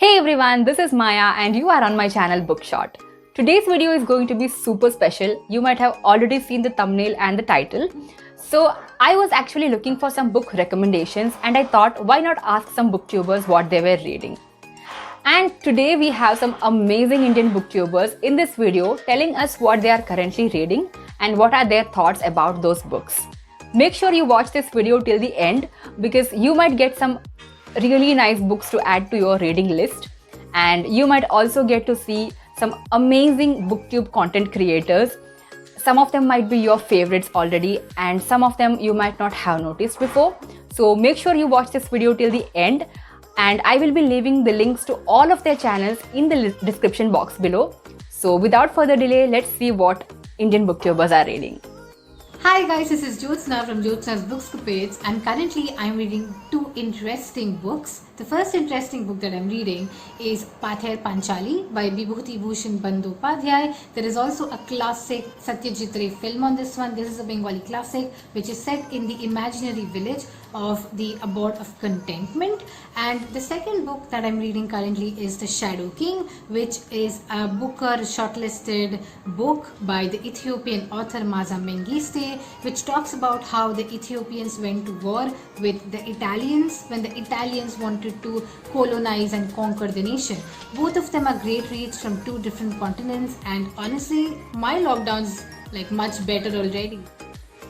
Hey everyone, this is Maya and you are on my channel Bookshot. Today's video is going to be super special. You might have already seen the thumbnail and the title. So I was actually looking for some book recommendations and I thought why not ask some booktubers what they were reading. And today we have some amazing Indian booktubers in this video telling us what they are currently reading and what are their thoughts about those books. Make sure you watch this video till the end because you might get some really nice books to add to your reading list, and you might also get to see some amazing booktube content creators. Some of them might be your favorites already and some of them you might not have noticed before. So make sure you watch this video till the end, and I will be leaving the links to all of their channels in the description box below. So without further delay, let's see what Indian booktubers are reading. Hi guys, this is Jyotsna from Jyotsna's Bookscapades, and currently I'm reading two interesting books. The first interesting book that I'm reading is Pather Panchali by Vibhuti Bhushan Bandyopadhyay. There is also a classic Satyajit Ray film on this one. This is a Bengali classic which is set in the imaginary village of the Abode of Contentment. And the second book that I'm reading currently is The Shadow King, which is a Booker shortlisted book by the Ethiopian author Maza Mengiste, which talks about how the Ethiopians went to war with the Italians when the Italians wanted to colonize and conquer the nation. Both of them are great reads from two different continents, and honestly, my lockdown's like much better already.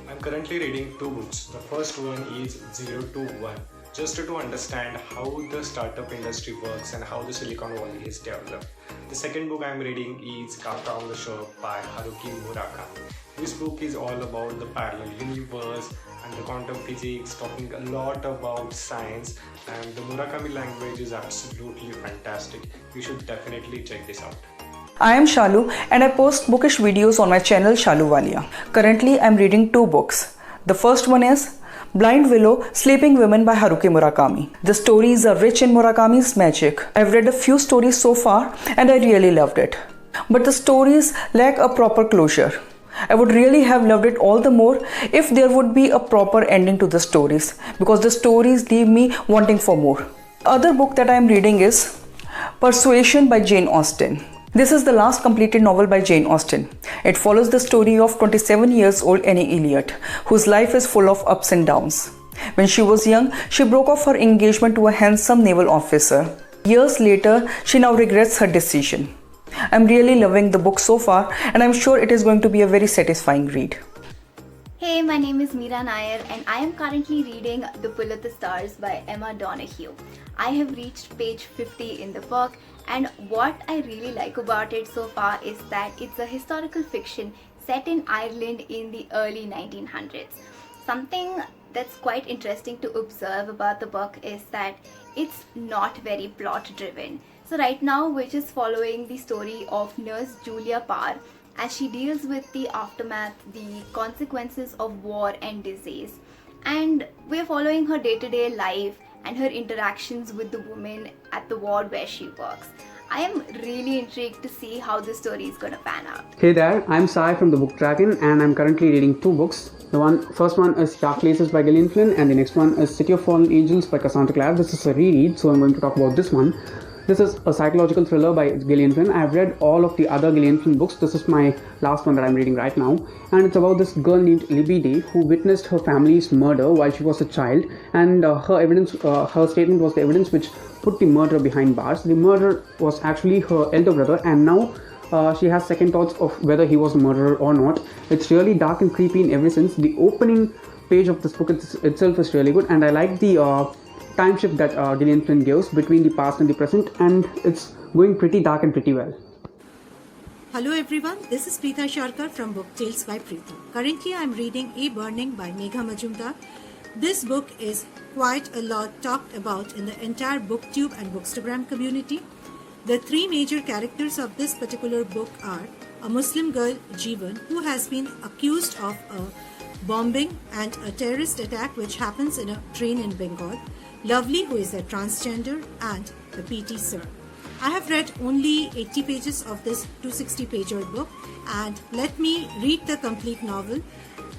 I'm currently reading two books. The first one is 0 to 1, just to understand how the startup industry works and how the Silicon Valley is developed. The second book I'm reading is Kafka on the Shore by Haruki Murakami. This book is all about the parallel universe and the quantum physics, talking a lot about science, and the Murakami language is absolutely fantastic. You should definitely check this out. I am Shalu and I post bookish videos on my channel Shalu Walia. Currently I am reading two books. The first one is Blind Willow, Sleeping Women by Haruki Murakami. The stories are rich in Murakami's magic. I've read a few stories so far and I really loved it. But the stories lack a proper closure. I would really have loved it all the more if there would be a proper ending to the stories, because the stories leave me wanting for more. The other book that I am reading is Persuasion by Jane Austen. This is the last completed novel by Jane Austen. It follows the story of 27 years old Annie Elliot, whose life is full of ups and downs. When she was young, she broke off her engagement to a handsome naval officer. Years later, she now regrets her decision. I'm really loving the book so far, and I'm sure it is going to be a very satisfying read. Hey, my name is Meera Nair and I am currently reading The Pull of the Stars by Emma Donoghue. I have reached page 50 in the book, and what I really like about it so far is that it's a historical fiction set in Ireland in the early 1900s. Something that's quite interesting to observe about the book is that it's not very plot driven. So right now we're just following the story of nurse Julia Parr as she deals with the aftermath, the consequences of war and disease. And we're following her day-to-day life and her interactions with the women at the ward where she works. I am really intrigued to see how the story is going to pan out. Hey there, I'm Sai from the Book Dragon and I'm currently reading two books. The first one is Dark Places by Gillian Flynn and the next one is City of Fallen Angels by Cassandra Clare. This is a reread, so I'm going to talk about this one. This is a psychological thriller by Gillian Flynn. I've read all of the other Gillian Flynn books. This is my last one that I'm reading right now. And it's about this girl named Libby Day who witnessed her family's murder while she was a child. And her statement was the evidence which put the murderer behind bars. The murderer was actually her elder brother, and now she has second thoughts of whether he was a murderer or not. It's really dark and creepy in every sense. The opening page of this book itself is really good, and I like the time shift that Gillian Flynn gives between the past and the present, and it's going pretty dark and pretty well. Hello everyone, this is Preetha Sharkar from Book Tales by Preetha. Currently I am reading A Burning by Megha Majumdar. This book is quite a lot talked about in the entire booktube and bookstagram community. The three major characters of this particular book are a Muslim girl, Jeevan, who has been accused of a bombing and a terrorist attack which happens in a train in Bengal, Lovely, who is a transgender, and the PT Sir. I have read only 80 pages of this 260-pager book, and let me read the complete novel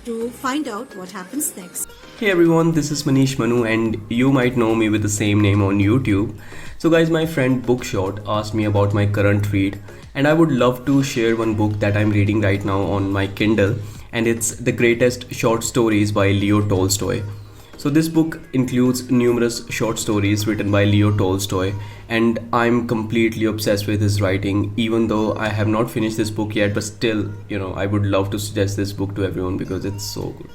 to find out what happens next. Hey everyone, this is Manish Manu and you might know me with the same name on YouTube. So guys, my friend Bookshot asked me about my current read and I would love to share one book that I'm reading right now on my Kindle, and it's The Greatest Short Stories by Leo Tolstoy. So this book includes numerous short stories written by Leo Tolstoy and I'm completely obsessed with his writing, even though I have not finished this book yet, but still, I would love to suggest this book to everyone because it's so good.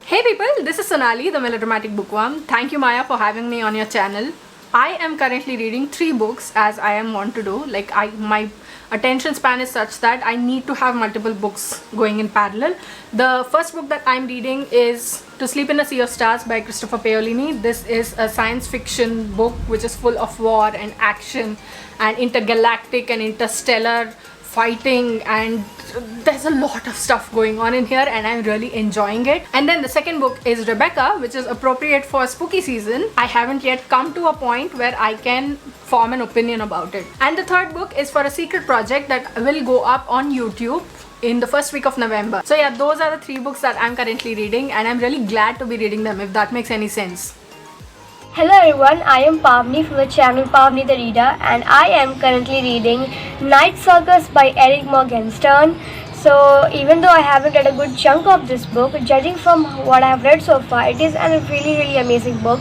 Hey people, this is Sonali, the melodramatic bookworm. Thank you Maya for having me on your channel. I am currently reading 3 books as I am wont to do. My attention span is such that I need to have multiple books going in parallel. The first book that I'm reading is To Sleep in a Sea of Stars by Christopher Paolini. This is a science fiction book which is full of war and action and intergalactic and interstellar fighting, and there's a lot of stuff going on in here and I'm really enjoying it. And then the second book is Rebecca, which is appropriate for spooky season. I haven't yet come to a point where I can form an opinion about it. And the third book is for a secret project that will go up on YouTube in the first week of November. So yeah, those are the 3 books that I'm currently reading and I'm really glad to be reading them, if that makes any sense. Hello everyone, I am Pavni from the channel Pavni the Reader and I am currently reading Night Circus by Eric Morgenstern. So even though I haven't read a good chunk of this book, judging from what I have read so far, it is a really amazing book.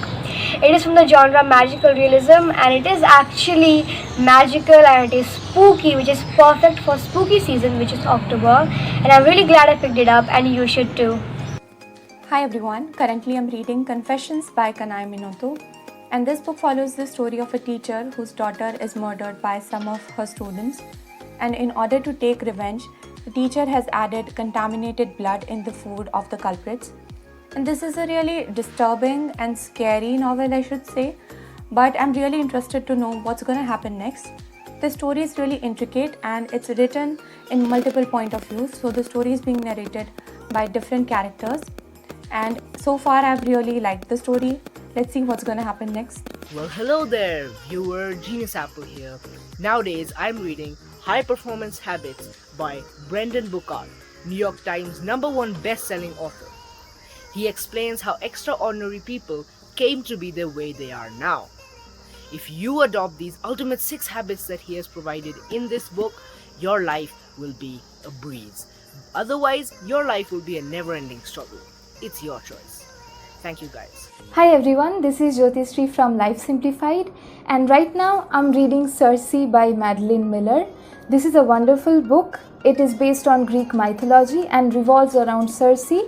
It is from the genre magical realism and it is actually magical and it is spooky, which is perfect for spooky season, which is October, and I'm really glad I picked it up and you should too. Hi everyone, currently I'm reading Confessions by Kanai Minoto, and this book follows the story of a teacher whose daughter is murdered by some of her students, and in order to take revenge, the teacher has added contaminated blood in the food of the culprits. And this is a really disturbing and scary novel, I should say, but I'm really interested to know what's going to happen next. The story is really intricate and it's written in multiple point of views, so the story is being narrated by different characters. And so far I've really liked the story. Let's see what's gonna happen next. Well, hello there, viewer. Genius Apple here. Nowadays I'm reading High Performance Habits by Brendan Burchard, New York Times #1 best-selling author. He explains how extraordinary people came to be the way they are now. If you adopt these ultimate 6 habits that he has provided in this book, your life will be a breeze. Otherwise, your life will be a never-ending struggle. It's your choice. Thank you guys. Hi everyone, this is Jyotishri from Life Simplified and right now I'm reading Circe by Madeline Miller. This is a wonderful book. It is based on Greek mythology and revolves around Circe,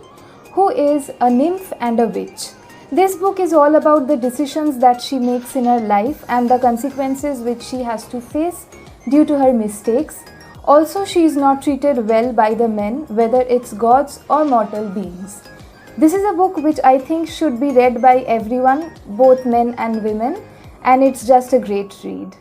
who is a nymph and a witch. This book is all about the decisions that she makes in her life and the consequences which she has to face due to her mistakes. Also, she is not treated well by the men, whether it's gods or mortal beings. This is a book which I think should be read by everyone, both men and women, and it's just a great read.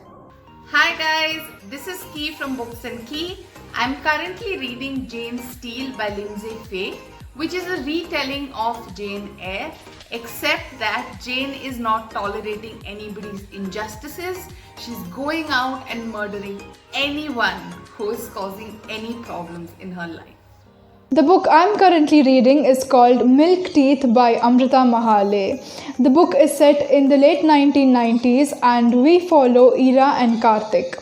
Hi guys, this is Key from Books and Key. I'm currently reading Jane Steele by Lindsay Fay, which is a retelling of Jane Eyre, except that Jane is not tolerating anybody's injustices. She's going out and murdering anyone who is causing any problems in her life. The book I'm currently reading is called Milk Teeth by Amrita Mahale. The book is set in the late 1990s and we follow Ira and Karthik,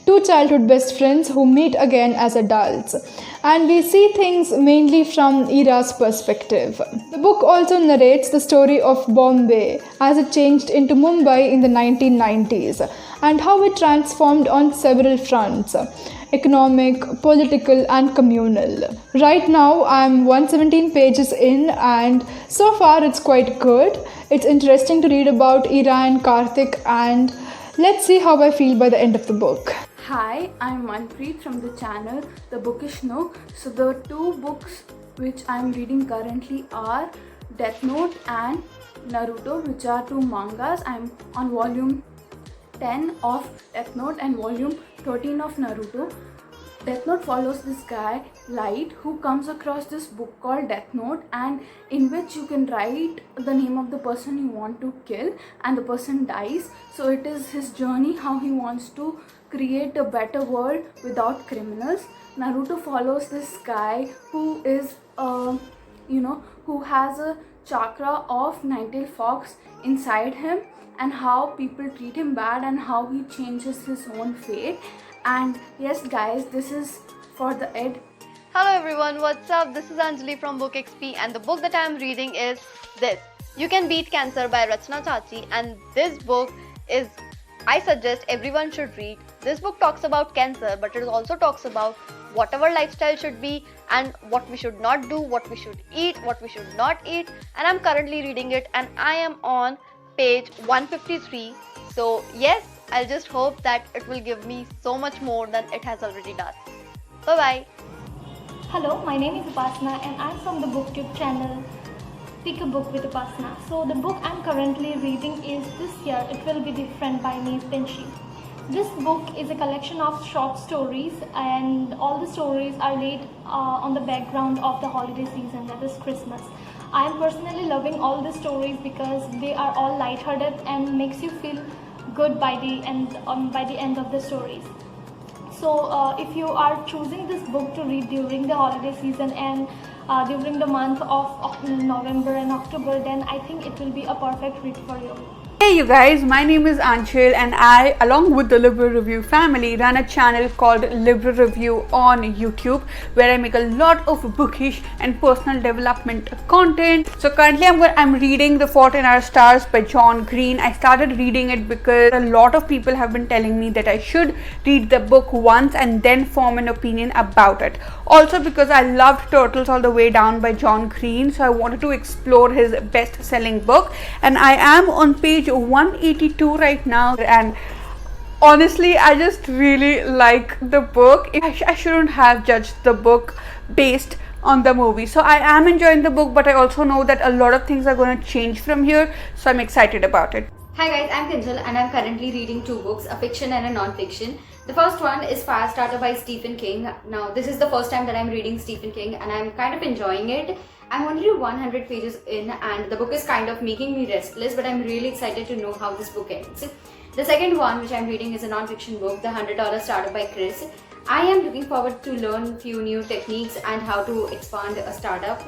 2 childhood best friends who meet again as adults. And we see things mainly from Ira's perspective. The book also narrates the story of Bombay as it changed into Mumbai in the 1990s and how it transformed on several fronts: economic, political and communal. Right now I'm 117 pages in and so far it's quite good. It's interesting to read about Ira and Karthik and let's see how I feel by the end of the book. Hi, I'm Manpreet from the channel The Bookish Nook. So the 2 books which I'm reading currently are Death Note and Naruto, which are 2 mangas. I'm on volume 10 of Death Note and volume 13 of Naruto. Death Note follows this guy, Light, who comes across this book called Death Note, and in which you can write the name of the person you want to kill and the person dies. So it is his journey, how he wants to create a better world without criminals. Naruto follows this guy who is who has a chakra of Nightingale Fox inside him, and how people treat him bad and how he changes his own fate. And yes guys, this is for the ed. Hello everyone, what's up? This is Anjali from Book XP, and the book that I am reading is this, You Can Beat Cancer by Rachna Chachi, and this book is, I suggest everyone should read. This book talks about cancer, but it also talks about what our lifestyle should be and what we should not do, what we should eat, what we should not eat, and I'm currently reading it and I am on page 153. So yes, I'll just hope that it will give me so much more than it has already done. Bye bye. Hello, my name is Upasana and I'm from the BookTube channel Pick a Book with Upasana. So the book I'm currently reading is This Year It Will Be Different by Maeve Binchy. This book is a collection of short stories, and all the stories are laid on the background of the holiday season, that is Christmas. I am personally loving all the stories because they are all lighthearted and makes you feel good by the end of the stories. So if you are choosing this book to read during the holiday season and during the month of November and October, then I think it will be a perfect read for you. Hey you guys, my name is Anshul and I, along with the Liberal Review family, run a channel called Liberal Review on YouTube, where I make a lot of bookish and personal development content. So currently I'm reading The Fault in Our Stars by John Green. I started reading it because a lot of people have been telling me that I should read the book once and then form an opinion about it. Also because I loved Turtles All the Way Down by John Green, so I wanted to explore his best-selling book, and I am on page 182 right now, and honestly I just really like the book. I shouldn't have judged the book based on the movie. So I am enjoying the book, but I also know that a lot of things are going to change from here, so I'm excited about it. Hi guys, I'm Kinjal and I'm currently reading two books, a fiction and a non-fiction. The first one is Firestarter by Stephen King. Now this is the first time that I'm reading Stephen King and I'm kind of enjoying it. I'm only 100 pages in and the book is kind of making me restless, but I'm really excited to know how this book ends. The second one which I'm reading is a non-fiction book, The $100 Startup by Chris. I am looking forward to learn few new techniques and how to expand a startup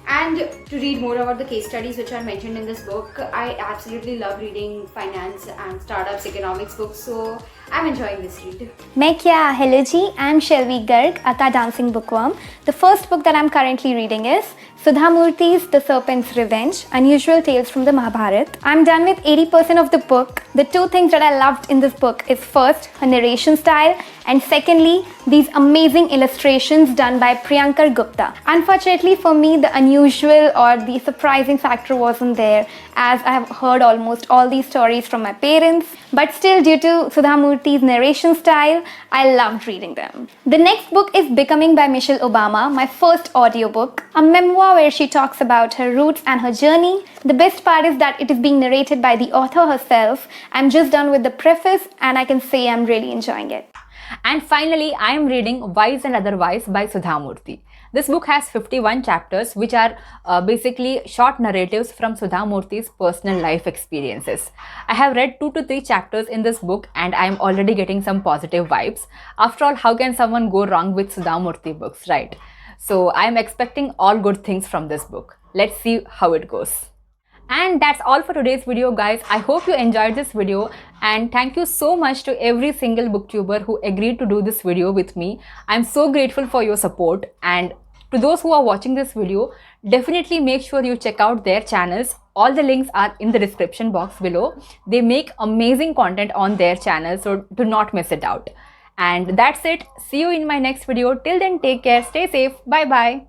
and to read more about the case studies which are mentioned in this book. I absolutely love reading finance and startups, economics books, so I'm enjoying this read. Hello ji, I'm Shelvi Garg, Akka Dancing Bookworm. The first book that I'm currently reading is Sudha Murthy's The Serpent's Revenge, Unusual Tales from the Mahabharata. I'm done with 80% of the book. The two things that I loved in this book is first, her narration style, and secondly, these amazing illustrations done by Priyankar Gupta. Unfortunately for me, the unusual or the surprising factor wasn't there, as I have heard almost all these stories from my parents. But still, due to Sudha Murthy's narration style, I loved reading them. The next book is Becoming by Michelle Obama, my first audiobook, a memoir where she talks about her roots and her journey. The best part is that it is being narrated by the author herself. I'm just done with the preface and I can say I'm really enjoying it. And finally, I am reading Wise and Otherwise by Sudha Murthy. This book has 51 chapters which are basically short narratives from Sudha Murthy's personal life experiences. I have read 2 to 3 chapters in this book and I am already getting some positive vibes. After all, how can someone go wrong with Sudha Murthy books, right? So I am expecting all good things from this book. Let's see how it goes. And that's all for today's video, guys. I hope you enjoyed this video and thank you so much to every single booktuber who agreed to do this video with me. I'm so grateful for your support, and to those who are watching this video, definitely make sure you check out their channels. All the links are in the description box below. They make amazing content on their channel, so do not miss it out. And that's it. See you in my next video. Till then, take care, stay safe, bye bye.